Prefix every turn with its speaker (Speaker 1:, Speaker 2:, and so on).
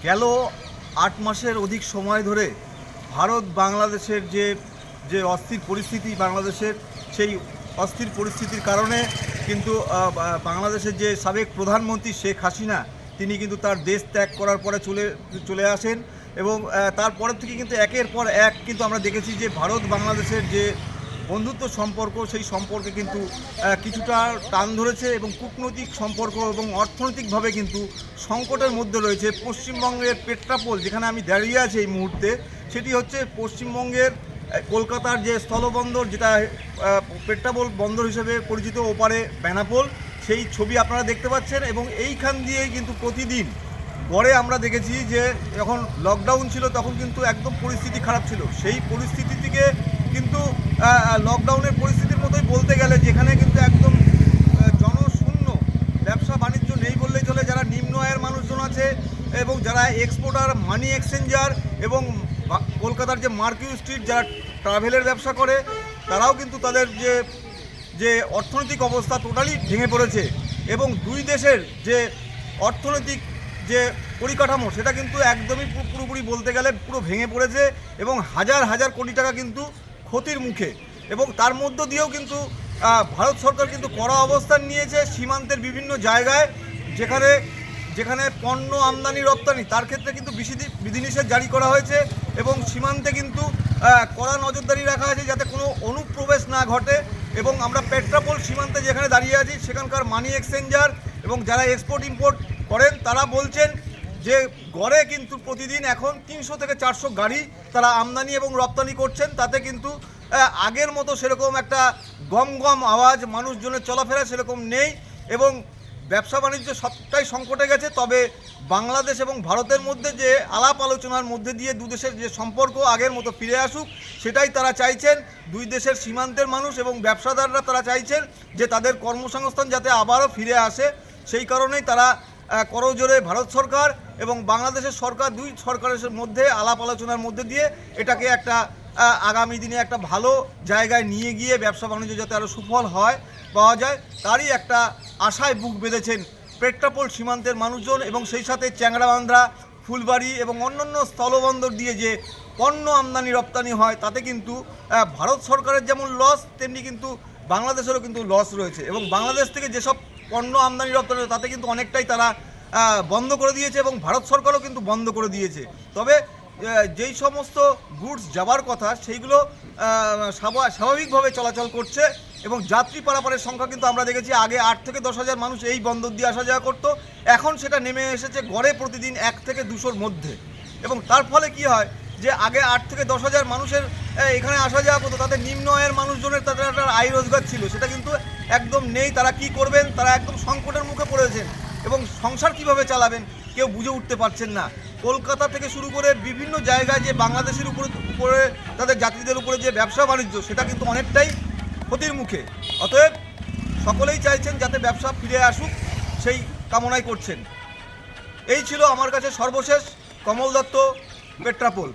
Speaker 1: গেল ৮ মাসের অধিক সময় ধরে ভারত বাংলাদেশের যে অস্থির পরিস্থিতি বাংলাদেশের, সেই অস্থির পরিস্থিতির কারণে কিন্তু বাংলাদেশের যে সাবেক প্রধানমন্ত্রী শেখ হাসিনা তিনি কিন্তু তার দেশ ত্যাগ করার পরে চলে আসেন এবং তারপরের থেকে কিন্তু একের পর এক কিন্তু আমরা দেখেছি যে ভারত বাংলাদেশের যে বন্ধুত্ব সম্পর্ক, সেই সম্পর্কে কিন্তু কিছুটা টান ধরেছে এবং কূটনৈতিক সম্পর্ক এবং অর্থনৈতিকভাবে কিন্তু সংকটের মধ্যে রয়েছে। পশ্চিমবঙ্গের পেট্রাপোল, যেখানে আমি দাঁড়িয়ে আছি এই মুহূর্তে, সেটি হচ্ছে পশ্চিমবঙ্গের কলকাতার যে স্থলবন্দর, যেটা পেট্রাপোল বন্দর হিসেবে পরিচিত, ওপারে বেনাপোল, সেই ছবি আপনারা দেখতে পাচ্ছেন। এবং এইখান দিয়েই কিন্তু প্রতিদিন গড়ে আমরা দেখেছি যে যখন লকডাউন ছিল তখন কিন্তু একদম পরিস্থিতি খারাপ ছিল, সেই পরিস্থিতি থেকে কিন্তু লকডাউনের পরিস্থিতির মতোই বলতে গেলে, যেখানে কিন্তু একদম জনশূন্য, ব্যবসা বাণিজ্য নেই বললেই চলে। যারা নিম্ন আয়ের মানুষজন আছে এবং যারা এক্সপোর্টার, মানি এক্সচেঞ্জার এবং কলকাতার যে মার্কিউ স্ট্রিট যারা ট্রাভেলের ব্যবসা করে, তারাও কিন্তু তাদের যে অর্থনৈতিক অবস্থা টোটালি ভেঙে পড়েছে এবং দুই দেশের যে অর্থনৈতিক যে পরিকাঠামো সেটা কিন্তু একদমই পুরোপুরি বলতে গেলে পুরো ভেঙে পড়েছে এবং হাজার হাজার কোটি টাকা কিন্তু ক্ষতির মুখে। এবং তার মধ্য দিয়েও কিন্তু ভারত সরকার কিন্তু কড়া অবস্থান নিয়েছে সীমান্তের বিভিন্ন জায়গায়, যেখানে পণ্য আমদানি রপ্তানি তার ক্ষেত্রে কিন্তু বিধিনিষেধ জারি করা হয়েছে এবং সীমান্তে কিন্তু কড়া নজরদারি রাখা আছে যাতে কোনো অনুপ্রবেশ না ঘটে। এবং আমরা পেট্রাপোল সীমান্তে যেখানে দাঁড়িয়ে আছি, সেখানকার মানি এক্সচেঞ্জার এবং যারা এক্সপোর্ট ইম্পোর্ট করেন তারা বলছেন যে গড়ে কিন্তু প্রতিদিন এখন 300 থেকে 400 গাড়ি তারা আমদানি এবং রপ্তানি করছেন। তাতে কিন্তু আগের মতো সেরকম একটা গম আওয়াজ, মানুষজনের চলাফেরা সেরকম নেই এবং ব্যবসা বাণিজ্য সবটাই সংকটে গেছে। তবে বাংলাদেশ এবং ভারতের মধ্যে যে আলাপ আলোচনার মধ্যে দিয়ে দু দেশের যে সম্পর্ক আগের মতো ফিরে আসুক, সেটাই তারা চাইছেন। দুই দেশের সীমান্তের মানুষ এবং ব্যবসাদাররা তারা চাইছেন যে তাদের কর্মসংস্থান যাতে আবারও ফিরে আসে। সেই কারণেই তারা করজোরে ভারত সরকার এবং বাংলাদেশের সরকার, দুই সরকারের মধ্যে আলাপ আলোচনার মধ্যে দিয়ে এটাকে একটা আগামী দিনে একটা ভালো জায়গায় নিয়ে গিয়ে ব্যবসা বাণিজ্য যাতে আরও সুফল পাওয়া যায়, তারই একটা আশায় বুক বেঁধেছেন পেট্রাপোল সীমান্তের মানুষজন। এবং সেই সাথে চ্যাংড়াবান্ধা, ফুলবাড়ি এবং অন্যান্য স্থলবন্দর দিয়ে যে পণ্য আমদানি রপ্তানি হয়, তাতে কিন্তু ভারত সরকারের যেমন লস, তেমনি কিন্তু বাংলাদেশেরও কিন্তু লস রয়েছে। এবং বাংলাদেশ থেকে যেসব পণ্য আমদানি রপ্তানি তাতে কিন্তু অনেকটাই তারা বন্ধ করে দিয়েছে এবং ভারত সরকারও কিন্তু বন্ধ করে দিয়েছে। তবে যেই সমস্ত গুডস যাবার কথা সেইগুলো স্বাভাবিকভাবে চলাচল করছে এবং যাত্রী পারাপারের সংখ্যা কিন্তু আমরা দেখেছি আগে 8 থেকে 10 হাজার মানুষ এই বন্দর দিয়ে আসা যাওয়া করতো, এখন সেটা নেমে এসেছে গড়ে প্রতিদিন 1 থেকে 200-র মধ্যে। এবং তার ফলে কি হয় যে আগে 8 থেকে 10 হাজার মানুষের এখানে আসা যাওয়া করতো, তাদের নিম্ন আয়ের মানুষজনের তাদের একটা আয় রোজগার ছিল, সেটা কিন্তু একদম নেই। তারা কি করবেন, তারা একদম সংকটের মুখে পড়েছেন এবং সংসার কিভাবে চালাবেন কেউ বুঝে উঠতে পারছেন না। কলকাতা থেকে শুরু করে বিভিন্ন জায়গায় যে বাংলাদেশের উপরে তাদের যাত্রীদের উপরে যে ব্যবসা বাণিজ্য, সেটা কিন্তু অনেকটাই ক্ষতির মুখে। অতএব সকলেই চাইছেন যাতে ব্যবসা ফিরে আসুক, সেই কামনাই করছেন। এই ছিল আমার কাছে সর্বশেষ। কমল দত্ত, পেট্রাপোল।